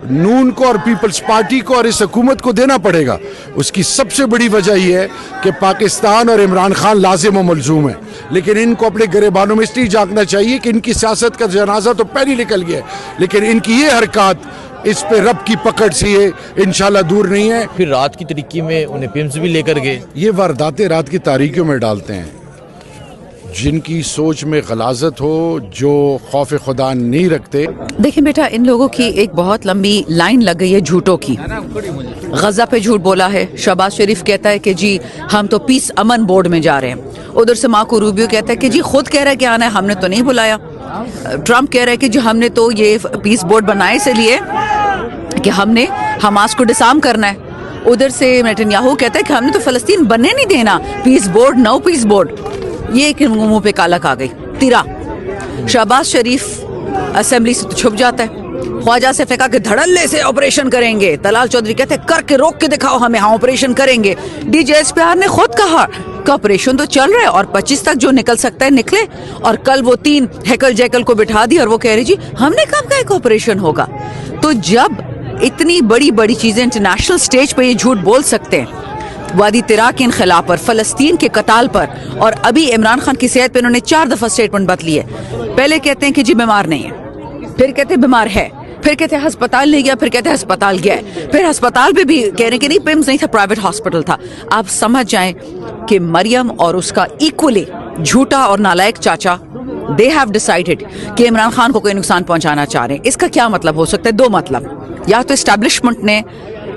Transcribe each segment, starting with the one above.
नून को और peoples party को और इस हुकूमत को देना पड़ेगा। उसकी सबसे बड़ी वजह यह है कि पाकिस्तान और इमरान खान लाजिम व मलजूम है, लेकिन इनको अपने गिरेबानों में इसलिए झांकना चाहिए कि इनकी सियासत का जनाजा तो पहले निकल गया है, लेकिन इनकी ये हरकत इस पे रब की पकड़ से ये इंशाल्लाह दूर नहीं है। फिर रात की तरीके में उन्हें पिम्स भी लेकर गए। ये वारदातें रात की तारीकियों में डालते हैं, जिनकी सोच में गलाजत हो, जो खौफ खुदा नहीं रखते। देखिए बेटा, इन लोगों की एक बहुत लंबी लाइन लग गई है झूठों की। गजा पे झूठ बोला है, शहबाज शरीफ कहता है कि जी हम तो पीस अमन बोर्ड में जा रहे हैं। उधर से मार्को रूबियो कहता है कि जी खुद कह रहा है कि आना है, हमने तो नहीं बुलाया। ट्रम्प कह रहा है कि जी हमने तो ये पीस बोर्ड बनाए इसलिए कि हमने हमास को डिसार्म करना है। उधर से नेतन्याहू कहता है कि हमने तो फलस्तीन बनने नहीं देना, peace board no peace board. ये एक मुंह पे कालक आ गई तिरा। शहबाज शरीफ असेंबली से तो छुप जाता है, ख्वाजा से फेंका कि धड़ल्ले से ऑपरेशन करेंगे। तलाल चौधरी कहते हैं करके रोक के दिखाओ हमें, हाँ ऑपरेशन करेंगे। DJSPR ने खुद कहा कि ऑपरेशन तो चल रहा है और 25 तक जो निकल सकता है निकले। और कल वो 3 हैकल जैकल को बिठा दी और वो कह रही जी हमने कब कहा कि ऑपरेशन होगा। तो जब इतनी बड़ी बड़ी चीजें इंटरनेशनल स्टेज पे ये झूठ बोल सकते हैं, वादी तिरा के इनखिलाफ पर, फलस्तीन के कताल पर, और अभी इमरान खान की सेहत पे इन्होंने 4 दफा स्टेटमेंट बदली है। पहले कहते हैं कि जी बीमार नहीं है, फिर कहते हैं बीमार है, फिर कहते हैं अस्पताल नहीं गया, फिर कहते हैं अस्पताल गया है, फिर अस्पताल पे भी कह रहे हैं कि नहीं पिम्स नहीं था, प्राइवेट हॉस्पिटल था। आप समझ जाएं कि मरियम और उसका इक्वली झूठा और नालायक चाचा दे हैव डिसाइडेड कि इमरान खान को कोई नुकसान पहुंचाना चाह रहे हैं। इसका क्या मतलब हो सकता है? 2 मतलब। या तो एस्टैब्लिशमेंट ने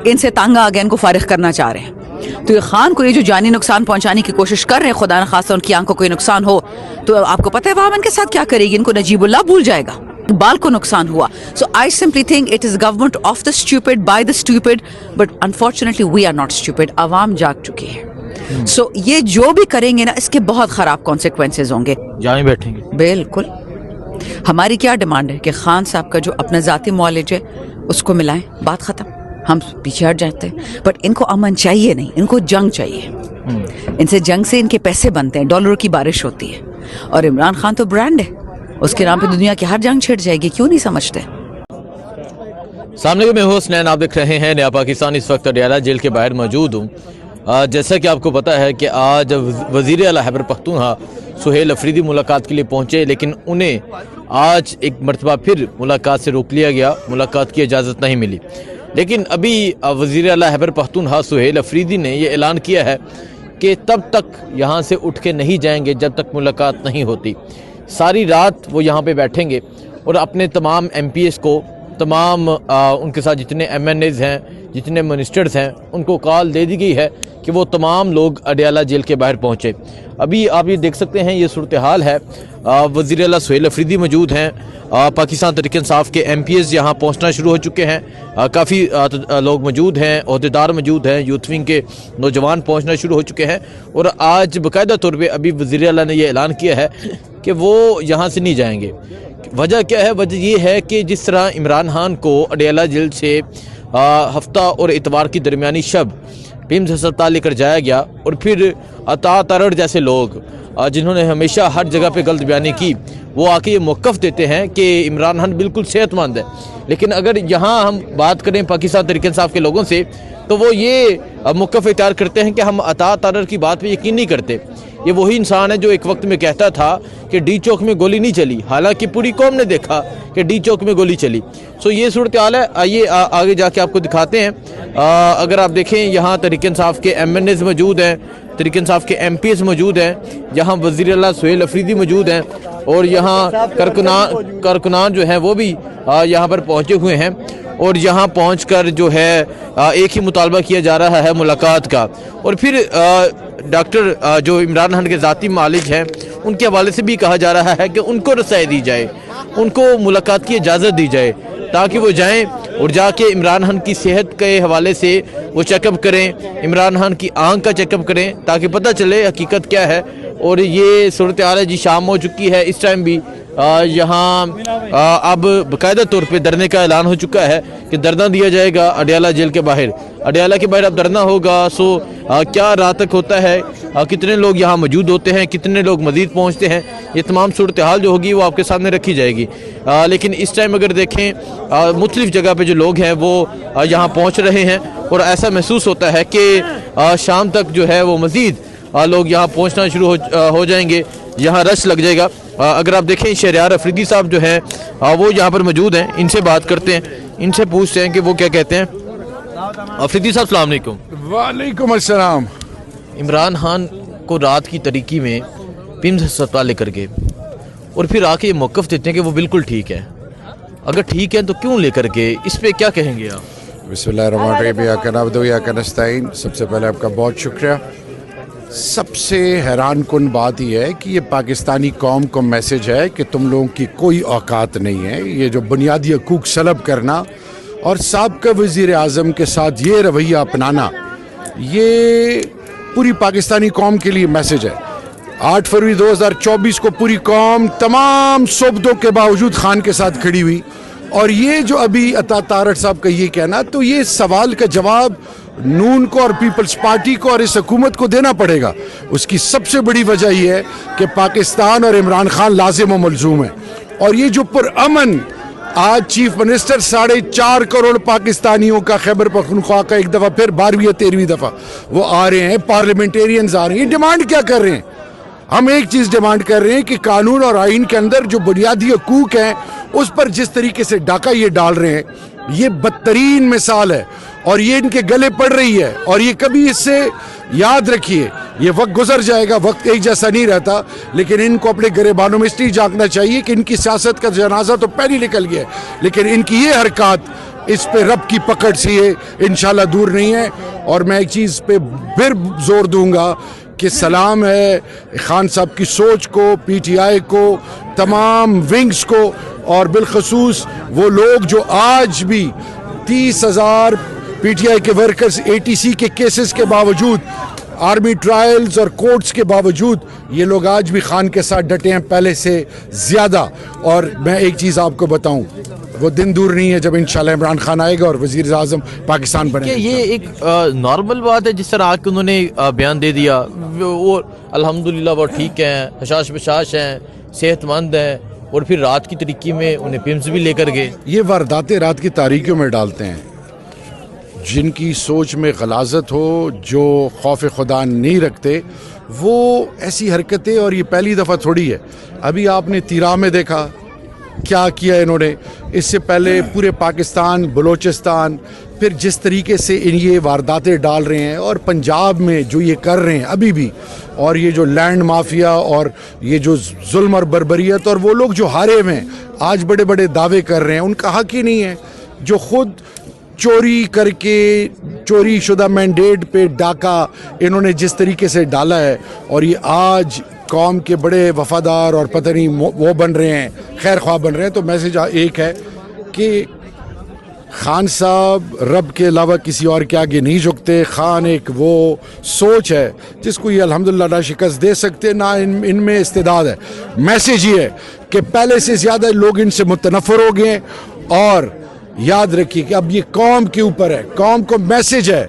इनसे तंग आ गया, इनको फारिग करना चाह रहे हैं, तो ये खान को ये जो जानी नुकसान पहुंचाने की कोशिश कर रहे हैं, खुदा न खासा उनकी आंख को कोई नुकसान हो तो आपको पता है वहां इनके साथ क्या करेगी, इनको नजीबुल्लाह भूल जाएगा। बाल को नुकसान हुआ। So I simply think it is government of the stupid by the stupid, but unfortunately we are not stupid. अवाम जाग चुकी है। सो ये जो भी करेंगे ना, इसके बहुत खराब कॉन्सिक्वेंसेज होंगे। जहाँ ही बैठेंगे। बिल्कुल। हमारी क्या डिमांड है कि खान साहब का जो अपना जाती मौलिज है उसको मिलाएं, बात खत्म, हम पीछे हट जाते हैं। बट इनको अमन चाहिए नहीं, इनको जंग चाहिए। इनसे जंग से इनके पैसे बनते हैं, डॉलरों की बारिश होती है। और इमरान खान तो ब्रांड है, उसके नाम पे दुनिया की हर जंग छिड़ जाएगी, क्यों नहीं समझते। सामने में हूँ हुसनैन, आप देख रहे हैं नया पाकिस्तान। इस वक्त अडियाला जेल के बाहर मौजूद हूँ। जैसा कि आपको पता है कि आज वज़ीर आला खैबर पख्तूनख्वा सुहेल अफरीदी मुलाकात के लिए पहुँचे, लेकिन उन्हें आज एक मरतबा फिर मुलाकात से रोक लिया गया, मुलाकात की इजाज़त नहीं मिली। लेकिन अभी वज़ीर आला खैबर पख्तूनख्वा सुहेल अफरीदी ने यह ऐलान किया है कि तब तक यहाँ से उठ के नहीं जाएंगे जब तक मुलाकात नहीं होती। सारी रात वो यहाँ पे बैठेंगे और अपने तमाम MPs को, तमाम उनके साथ जितने MNAs हैं, जितने मिनिस्टर्स हैं, उनको कॉल दे दी गई है कि वो तमाम लोग अडियाला जेल के बाहर पहुँचे। अभी आप ये देख सकते हैं, ये सूरत हाल है। वज़ीर आला सुहेल अफरीदी मौजूद हैं, पाकिस्तान तहरीक इंसाफ के MPs यहाँ पहुँचना शुरू हो चुके हैं। काफ़ी लोग मौजूद हैं, ओहदेदार मौजूद हैं, यूथ विंग के नौजवान पहुँचना शुरू हो चुके हैं। और आज बाकायदा तौर पर अभी वज़ीर आला ने यह ऐलान किया है कि वो यहाँ से नहीं जाएंगे। वजह क्या है? वजह ये है कि जिस तरह इमरान खान को अडियाला जेल से हफ्ता और इतवार की दरमियानी शब पिम्स अस्पताल लेकर जाया गया, और फिर अता तरड़ जैसे लोग जिन्होंने हमेशा हर जगह पे गलत बयानी की, वो आके ये मौक़िफ़ देते हैं कि इमरान खान बिल्कुल सेहतमंद है। लेकिन अगर यहाँ हम बात करें पाकिस्तान तहरीक इंसाफ के लोगों से, तो वो ये मौक़िफ़ इख्तियार करते हैं कि हम अता तरड़ की बात पे यकीन नहीं करते। ये वही इंसान है जो एक वक्त में कहता था कि डी चौक में गोली नहीं चली, हालांकि पूरी कौम ने देखा कि डी चौक में गोली चली। सो ये सूरत हाल है। आइए आगे जाके आपको दिखाते हैं। अगर आप देखें, यहाँ तहरीक इंसाफ के MNAs मौजूद हैं, तहरीक इंसाफ के MPs मौजूद हैं, यहाँ वज़ीर आला सुहेल अफरीदी मौजूद हैं, और यहाँ कारकुनान जो हैं वो भी यहाँ पर पहुँचे हुए हैं। और यहाँ पहुँचकर जो है एक ही मुतालबा किया जा रहा है मुलाकात का। और फिर डॉक्टर जो इमरान खान के ज़ाती मालिज हैं, उनके हवाले से भी कहा जा रहा है कि उनको रसाई दी जाए, उनको मुलाकात की इजाज़त दी जाए, ताकि वो जाएं और जाके इमरान खान की सेहत के हवाले से वो चेकअप करें, इमरान खान की आंख का चेकअप करें, ताकि पता चले हकीकत क्या है। और ये सूरत हाल है जी, शाम हो चुकी है, इस टाइम भी यहाँ अब बाकायदा तौर पे धरने का ऐलान हो चुका है कि धरना दिया जाएगा अडियाला जेल के बाहर। अडियाला के बाहर अब धरना होगा। सो क्या रात तक होता है, कितने लोग यहाँ मौजूद होते हैं, कितने लोग मज़ीद पहुँचते हैं, ये तमाम सूरत हाल जो होगी वो आपके सामने रखी जाएगी। लेकिन इस टाइम अगर देखें मुख्तलिफ़ जगह पे जो लोग हैं वो यहाँ पहुँच रहे हैं और ऐसा महसूस होता है कि शाम तक जो है वो मज़ीद लोग यहाँ पहुँचना शुरू हो जाएंगे, यहाँ रश लग जाएगा। अगर आप देखें शहरयार अफरीदी साहब जो हैं वो यहाँ पर मौजूद हैं, इनसे बात करते हैं, इनसे पूछते हैं कि वो क्या कहते हैं। अफरीदी साहब अस्सलाम वालेकुम। वालेकुम अस्सलाम। इमरान खान को रात की तरीकी में पिम्स अस्पताल लेकर गए और फिर आके ये मौक़िफ़ देते हैं कि वो बिल्कुल ठीक है। अगर ठीक है तो क्यों लेकर गए, इस पर क्या कहेंगे आप? बिस्मिल्लाहिर्रहमानिर्रहीम। सबसे पहले आपका बहुत शुक्रिया। सबसे हैरान कुन बात यह है कि ये पाकिस्तानी कौम को मैसेज है कि तुम लोगों की कोई औकात नहीं है। ये जो बुनियादी हकूक़ सलब करना और साबिक़ा वज़ीर आज़म के साथ ये रवैया अपनाना, ये पूरी पाकिस्तानी कौम के लिए मैसेज है। 8 फरवरी 2024 को पूरी कौम तमाम सोबतों के बावजूद खान के साथ खड़ी हुई। और ये जो अभी अता तारड़ साहब का ये कहना, तो ये सवाल का जवाब नून को और पीपल्स पार्टी को और इस हुकूमत को देना पड़ेगा। उसकी सबसे बड़ी वजह यह है कि पाकिस्तान और इमरान खान लाजिम व मलजूम है। और ये जो पुरअमन आज चीफ मिनिस्टर 4.5 करोड़ पाकिस्तानियों का खैबर पख्तूनख्वा का एक दफ़ा फिर 12वीं या 13वीं दफ़ा वो आ रहे हैं, पार्लियामेंटेरियंस आ रहे हैं, ये डिमांड क्या कर रहे हैं? हम एक चीज़ डिमांड कर रहे हैं कि कानून और आइन के अंदर जो बुनियादी हकूक़ हैं उस पर जिस तरीके से डाका ये डाल रहे हैं, ये बदतरीन मिसाल है और ये इनके गले पड़ रही है। और ये कभी इससे याद रखिए, ये वक्त गुजर जाएगा, वक्त एक जैसा नहीं रहता, लेकिन इनको अपने गिरेबानों में इसलिए झांकना चाहिए कि इनकी सियासत का जनाजा तो पहले निकल गया है, लेकिन इनकी ये हरकत इस पे रब की पकड़ से ये इंशाल्लाह दूर नहीं है। और मैं एक चीज़ पे फिर जोर दूंगा कि सलाम है खान साहब की सोच को, PTI को, तमाम विंग्स को, और बिलखसूस वो लोग जो आज भी 30,000 PTI के वर्कर्स ATC के केसेस के बावजूद, आर्मी ट्रायल्स और कोर्ट्स के बावजूद ये लोग आज भी खान के साथ डटे हैं पहले से ज़्यादा। और मैं एक चीज़ आपको बताऊं, वो दिन दूर नहीं है जब इंशाल्लाह इमरान खान आएगा और वज़ीर आज़म पाकिस्तान बनेगा। ये एक नॉर्मल बात है जिस तरह आज उन्होंने बयान दे दिया, वो अल्हम्दुलिल्लाह वो ठीक हैं, हशाश बशाश हैं, सेहतमंद हैं, और फिर रात की तरीकी में उन्हें पिम्स भी लेकर गए। ये वारदातें रात की तारीकियों में डालते हैं। जिनकी सोच में गलाजत हो, जो खौफ खुदा नहीं रखते, वो ऐसी हरकतें, और ये पहली दफ़ा थोड़ी है। अभी आपने तीरा में देखा क्या किया इन्होंने, इससे पहले पूरे पाकिस्तान, बलूचिस्तान, फिर जिस तरीके से ये वारदातें डाल रहे हैं, और पंजाब में जो ये कर रहे हैं अभी भी, और ये जो लैंड माफिया और ये जो जुल्म और बर्बरियत, और वो लोग जो हारे हुए हैं आज बड़े बड़े दावे कर रहे हैं, उनका हक ही नहीं है। जो खुद चोरी करके, चोरी शुदा मैंडेट पे डाका इन्होंने जिस तरीके से डाला है, और ये आज कौम के बड़े वफादार और पता नहीं वो बन रहे हैं, खैर ख्वाह बन रहे हैं। तो मैसेज एक है कि खान साहब रब के अलावा किसी और के आगे नहीं झुकते। खान एक वो सोच है जिसको ये अल्हम्दुलिल्लाह ना शिकस्त दे सकते, ना इनमें इस्तेदाद है। मैसेज ये है कि पहले से ज़्यादा लोग इनसे मुतनफ़र हो गए। और याद रखिए कि अब ये कौम के ऊपर है, कौम को मैसेज है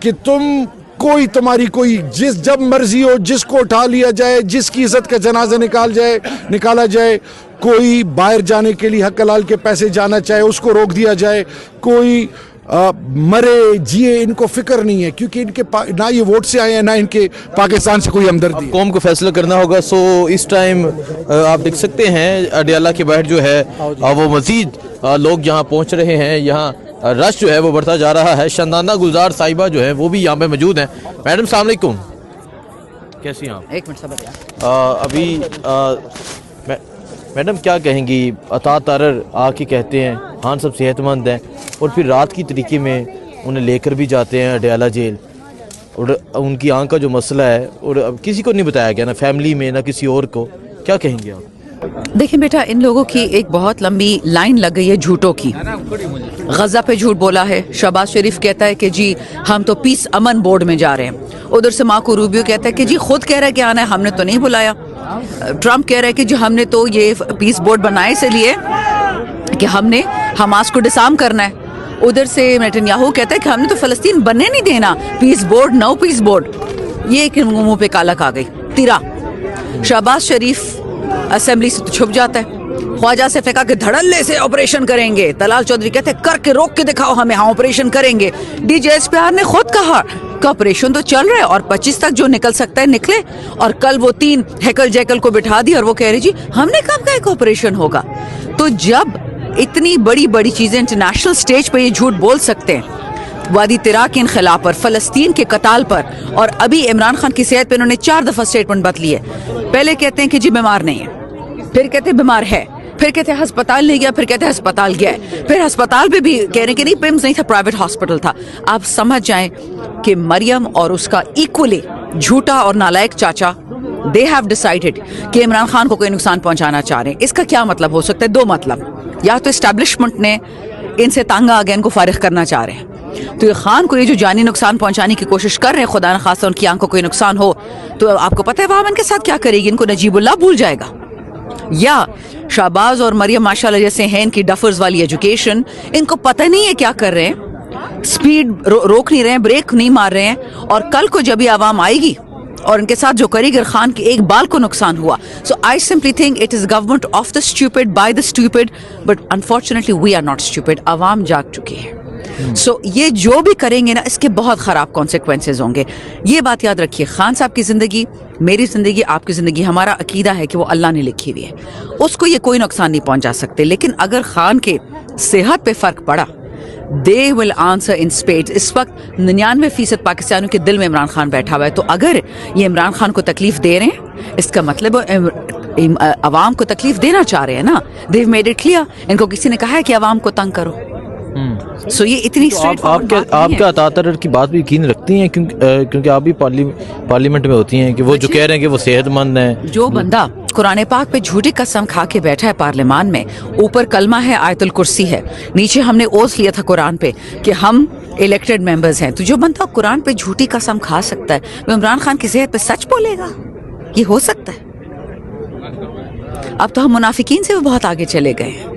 कि तुम कोई, तुम्हारी कोई जब मर्जी हो जिसको उठा लिया जाए, जिसकी इज्जत का जनाजा निकाला जाए, कोई बाहर जाने के लिए हक हलाल के पैसे जाना चाहे उसको रोक दिया जाए, कोई मरे जिए इनको फिक्र नहीं है, क्योंकि इनके ना ये वोट से आए हैं, ना इनके पाकिस्तान से कोई हमदर्दी। कौम को फैसला करना होगा। सो इस टाइम आप देख सकते हैं अडियाला के बाहर जो है वो मज़ीद लोग यहाँ पहुँच रहे हैं, यहाँ रश जो है वो बढ़ता जा रहा है। शंदाना गुलजार साहिबा जो है वो भी यहाँ पे मौजूद हैं। मैडम अस्सलाम वालेकुम, कैसी हैं आप? एक मिनट सब अभी मैडम क्या कहेंगी? अता तारड़ आके कहते हैं खान साहब सेहतमंद हैं, और फिर रात की तरीके में उन्हें लेकर भी जाते हैं अडियाला जेल, और उनकी आंख का जो मसला है, और अब किसी को नहीं बताया गया, ना फैमिली में ना किसी और को। क्या कहेंगे आप? देखिए बेटा, इन लोगों की एक बहुत लंबी लाइन लग गई है झूठों की। गजा पे झूठ बोला है। शहबाज शरीफ कहता है कि जी हम तो पीस अमन बोर्ड में जा रहे हैं। उधर से मार्को रूबियो कहता है कि जी खुद कह रहा है कि आना है, हमने तो नहीं बुलाया। ट्रम्प कह रहा है कि जो हमने तो ये पीस बोर्ड बनाए से लिए कि हमने हमास को डिसार्म करना है। उधर से नेतन्याहू कहता है कि हमने तो फलस्तीन बनने नहीं देना, peace board no peace board. ये एक मुंह पे कालक आ गई तिरा। शहबाज शरीफ असेंबली से तो छुप जाता है, ख्वाजा से फेंका कि धड़ल्ले से ऑपरेशन करेंगे। तलाल चौधरी कहते हैं करके रोक के दिखाओ हमें, हाँ ऑपरेशन करेंगे। DJSPR ने खुद कहा कि ऑपरेशन तो चल रहा है और 25 तक जो निकल सकता है निकले। और कल वो 3 हैकल जैकल को बिठा दी और वो कह रही जी हमने कब कहा कि ऑपरेशन होगा। तो जब इतनी बड़ी बड़ी चीजें इंटरनेशनल स्टेज पे ये झूठ बोल सकते हैं, वादी तिरा के इनखिलाफ पर, फलस्तीन के कताल पर, और अभी इमरान खान की सेहत पे उन्होंने 4 दफा स्टेटमेंट बदली है। पहले कहते हैं कि जी बीमार नहीं है, फिर कहते हैं बीमार है, फिर कहते हैं अस्पताल नहीं गया, फिर कहते हैं अस्पताल गया है, फिर अस्पताल पे भी कह रहे हैं कि नहीं पिम्स नहीं था, प्राइवेट हॉस्पिटल था। आप समझ जाएं कि मरियम और उसका इक्वली झूठा और नालायक चाचा दे हैव डिसाइडेड कि इमरान खान को कोई नुकसान पहुंचाना चाह रहे हैं। इसका क्या मतलब हो सकता है? 2 मतलब, या तो एस्टैब्लिशमेंट ने इनसे तंग आ गया, इनको फारिग करना चाह रहे हैं, तो ये खान को ये जो जानी नुकसान पहुंचाने की कोशिश कर रहे हैं, खुदा न खासा उनकी आंख को कोई नुकसान हो तो आपको पता है वहां इनके साथ क्या करेगी, इनको नजीबुल्लाह भूल जाएगा। या शहबाज और मरियम माशाल्लाह जैसे हैं, इनकी डफर्स वाली एजुकेशन, इनको पता नहीं है क्या कर रहे हैं, स्पीड रोक नहीं रहे हैं, ब्रेक नहीं मार रहे हैं, और कल को जब ये आवाम आएगी और इनके साथ जो करेगी, खान के एक बाल को नुकसान हुआ। So I simply think it is government of the stupid by the stupid, but unfortunately we are not stupid. आवाम जाग चुकी है। सो ये जो भी करेंगे ना, इसके बहुत खराब कॉन्सिक्वेंसेज होंगे। ये बात याद रखिए, खान साहब की जिंदगी, मेरी जिंदगी, आपकी जिंदगी, हमारा अकीदा है कि वो अल्लाह ने लिखी हुई है, उसको ये कोई नुकसान नहीं पहुंचा सकते। लेकिन अगर खान के सेहत पे फर्क पड़ा, they will answer in spades. इस वक्त 99% पाकिस्तानियों के दिल में इमरान खान बैठा हुआ है। तो अगर ये इमरान खान को तकलीफ दे रहे हैं, इसका मतलब अवाम को तकलीफ देना चाह रहे हैं ना। देव मेड इट क्लियर, इनको किसी ने कहा है कि अवाम को तंग करो। सो ये इतनी आप क्या अतातर की बात भी यकीन रखती हैं, क्योंकि आप भी पार्लियामेंट में होती हैं, कि वो जो कह रहे हैं कि वो सेहतमंद हैं। जो बंदा कुरान पाक पे झूठी कसम खा के बैठा है पार्लियामान में, ऊपर कलमा है, आयतुल कुर्सी है, नीचे हमने ओस लिया था कुरान पे कि हम इलेक्टेड मेंबर्स हैं, तो जो बंदा कुरान पे झूठी कसम खा सकता है, वो इमरान खान की सेहत पे सच बोलेगा? ये हो सकता है? अब तो हम मुनाफिकीन से भी बहुत आगे चले गए हैं।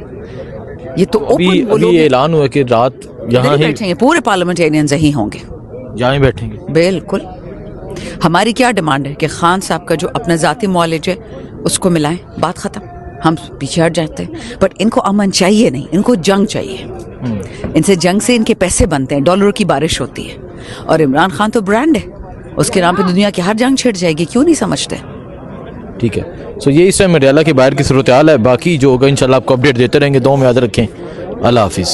ये तो अभी ऐलान हुआ कि रात यहाँ ही बैठेंगे, पूरे पार्लियामेंटेरियंस यहीं होंगे, यहाँ ही बैठेंगे। बिल्कुल। हमारी क्या डिमांड है कि खान साहब का जो अपना जाती मौलिज है उसको मिलाएं, बात खत्म, हम पीछे हट जाते हैं। बट इनको अमन चाहिए नहीं, इनको जंग चाहिए। इनसे जंग से इनके पैसे बनते हैं, डॉलरों की बारिश होती है। और इमरान खान तो ब्रांड है, उसके नाम पे दुनिया की हर जंग छिड़ जाएगी, क्यों नहीं समझते? ठीक है। सो ये इस टाइम मरियाला के बाहर की सूरत हाल है। बाकी जो होगा इंशाल्लाह आपको अपडेट देते रहेंगे। दुआ में याद रखें। अल्लाह हाफिज़।